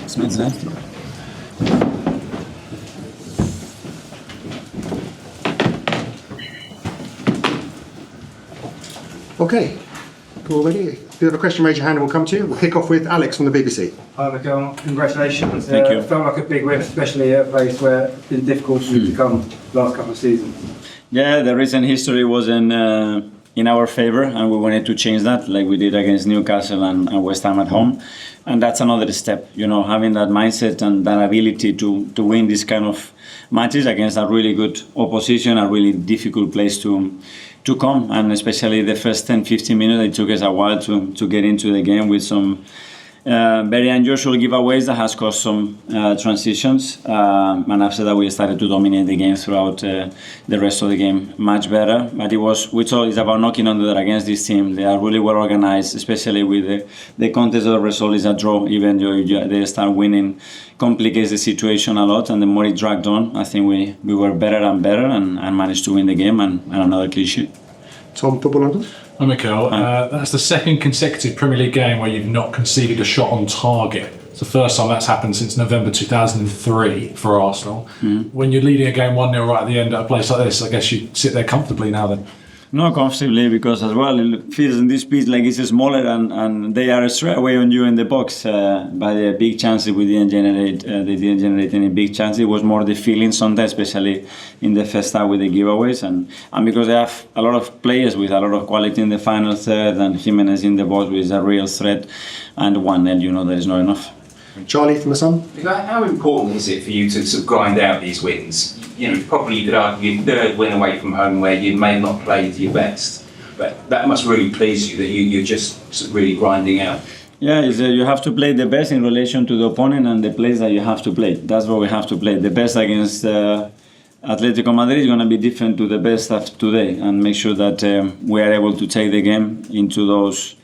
Smells nice. Okay, cool, ready? If you have a question, raise your hand and we'll come to you. We'll kick off with Alex from the BBC. Hi Mikel, congratulations. Thank you. It felt like a big win, especially at a place where it's been difficult for you to come last couple of seasons. Yeah, the recent history was in our favour, and we wanted to change that, like we did against Newcastle and West Ham at home. And that's another step, having that mindset and that ability to win this kind of matches against a really good opposition, a really difficult place to come, and especially the first 10-15 minutes, it took us a while to get into the game with some very unusual giveaways that has caused some transitions, and after that we started to dominate the game throughout the rest of the game much better. But we thought it's about knocking on the door against this team. They are really well organized, especially with the contest of the result is a draw. Even though they start winning, complicates the situation a lot, and the more it dragged on, I think we were better and better and managed to win the game and another clean sheet. Tom, Football London. Hi Mikel, that's the second consecutive Premier League game where you've not conceded a shot on target. It's the first time that's happened since November 2003 for Arsenal. When you're leading a game 1-0 right at the end at a place like this, I guess you sit there comfortably now then. Not comfortably, because as well it feels in this pitch like it's smaller and they are straight away on you in the box. By the big chances we didn't generate, they didn't generate any big chances. It was more the feeling sometimes, especially in the first half with the giveaways, and because they have a lot of players with a lot of quality in the final third, and Jimenez in the box with a real threat, and 1-0, there is not enough. Charlie from The Sun. How important is it for you to sort of grind out these wins? Probably you could argue your third win away from home where you may not play to your best, but that must really please you that you're just sort of really grinding out. Yeah, you have to play the best in relation to the opponent and the place that you have to play. That's what we have to play. The best against Atletico Madrid is going to be different to the best of today, and make sure that we are able to take the game into those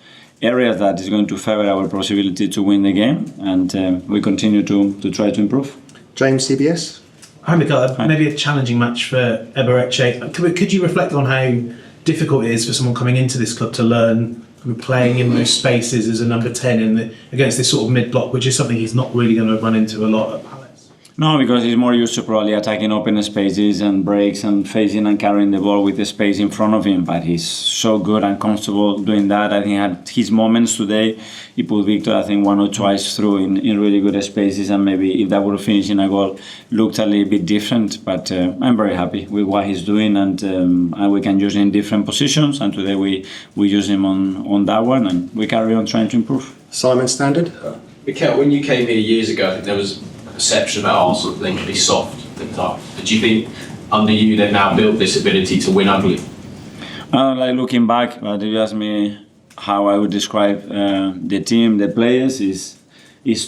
areas that is going to favor our possibility to win the game, and we continue to try to improve. James, CBS. Hi Mikel, maybe a challenging match for Eberechi. Could you reflect on how difficult it is for someone coming into this club to learn playing in those spaces as a number 10 against this sort of mid-block, which is something he's not really going to run into a lot at Palace? No, because he's more used to probably attacking open spaces and breaks and facing and carrying the ball with the space in front of him. But he's so good and comfortable doing that. I think he had his moments today. He put Victor, I think, 1 or twice through in really good spaces, and maybe if that would have finished in a goal, looked a little bit different. But I'm very happy with what he's doing, and we can use him in different positions. And today we use him on that one, and we carry on trying to improve. Simon Standard. Mikel, when you came here years ago, I think there was perception about Arsenal that they could be soft and tough. But do you think under you they've now built this ability to win ugly? Like looking back, but if you ask me how I would describe the team, the players, is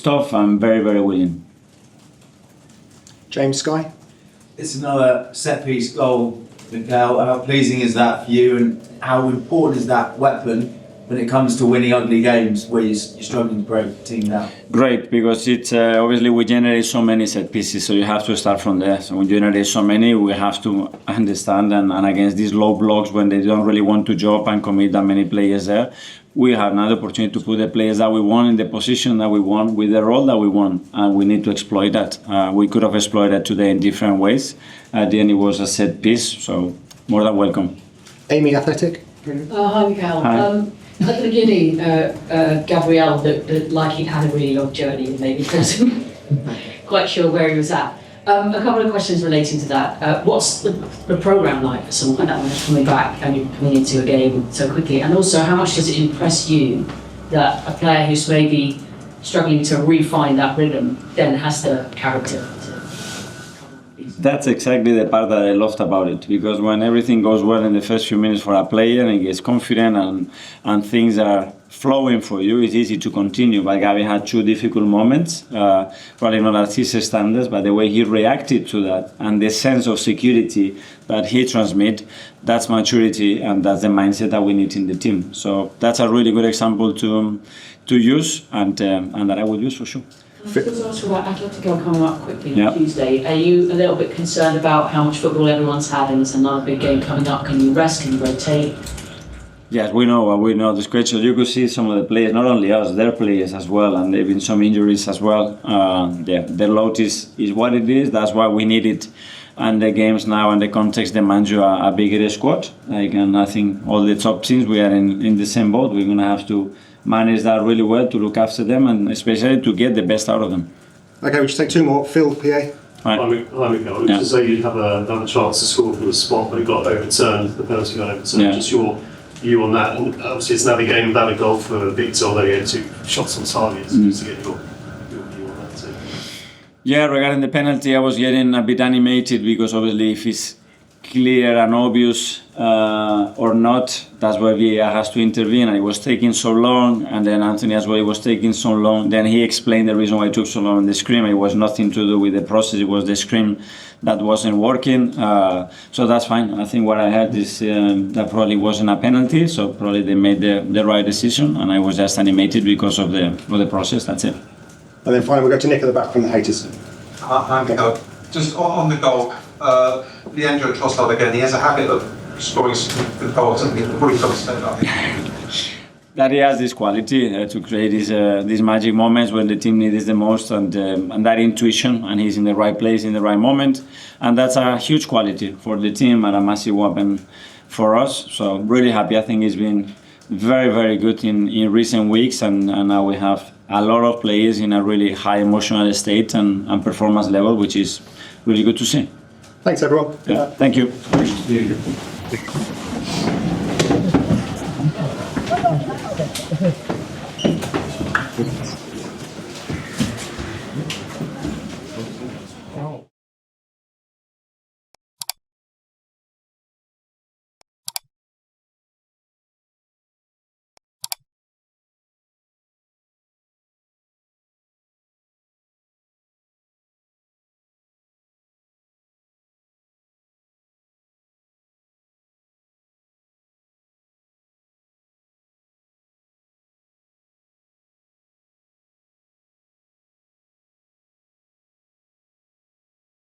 tough and very, very willing. James Sky. It's another set-piece goal, Mikel. How pleasing is that for you, and how important is that weapon when it comes to winning ugly games where you're struggling to break the team down? Great, because it's obviously we generate so many set pieces, so you have to start from there. So when you generate so many, we have to understand, and against these low blocks when they don't really want to jump and commit that many players there, we have another opportunity to put the players that we want in the position that we want with the role that we want, and we need to exploit that. We could have exploited that today in different ways. At the end, it was a set piece, so more than welcome. Amy, Athletic. Hi, Mikel. Hi. At the beginning, Gabriel looked like he'd had a really long journey and maybe wasn't quite sure where he was at. A couple of questions relating to that. What's the programme like for someone like that when you're coming back and you're coming into a game so quickly? And also, how much does it impress you that a player who's maybe struggling to refine that rhythm then has the character? That's exactly the part that I loved about it, because when everything goes well in the first few minutes for a player and he gets confident and things are flowing for you, it's easy to continue. But Gabi had 2 difficult moments, probably not at his standards, but the way he reacted to that and the sense of security that he transmits, that's maturity and that's the mindset that we need in the team. So that's a really good example to use and that I will use for sure. Let's ask about Atletico coming up quickly on Tuesday. Are you a little bit concerned about how much football everyone's had and there's another big game coming up? Can you rest? Can you rotate? Yes, we know the schedule. You could see some of the players, not only us, their players as well, and there have been some injuries as well. Their load is what it is. That's why we need it. And the games now and the context demand you a bigger squad. And I think all the top teams, we are in the same boat. We're going to have to manage that really well to look after them and especially to get the best out of them. Okay, we'll just take two more. Phil, PA. Right. Hi, Mikel. Yeah. Just say you'd have another chance to score from the spot, but it got overturned. The penalty got overturned. Yeah. Just your view on that. And obviously, it's another game without a goal for Victor, although he had 2 shots on target. So just to get your view on that too. Yeah, regarding the penalty, I was getting a bit animated because obviously if it's clear and obvious or not, that's why VAR has to intervene, and it was taking so long, and then Anthony as well, it was taking so long. Then he explained the reason why it took so long in the screen. It was nothing to do with the process, it was the screen that wasn't working. So that's fine. I think what I heard is that probably wasn't a penalty, so probably they made the right decision, and I was just animated because of the process, that's it. And then finally, we'll go to Nick at the back from the haters. Hi, Mikel. Just on the goal, Leandro Trossard again, he has a habit of scoring good goals and he's probably got to stand up. That he has this quality to create these magic moments when the team needs the most, and that intuition, and he's in the right place in the right moment, and that's a huge quality for the team and a massive weapon for us. So really happy. I think he's been very, very good in recent weeks, and now we have a lot of players in a really high emotional state and performance level, which is really good to see. Thanks, everyone. Yeah, thank you.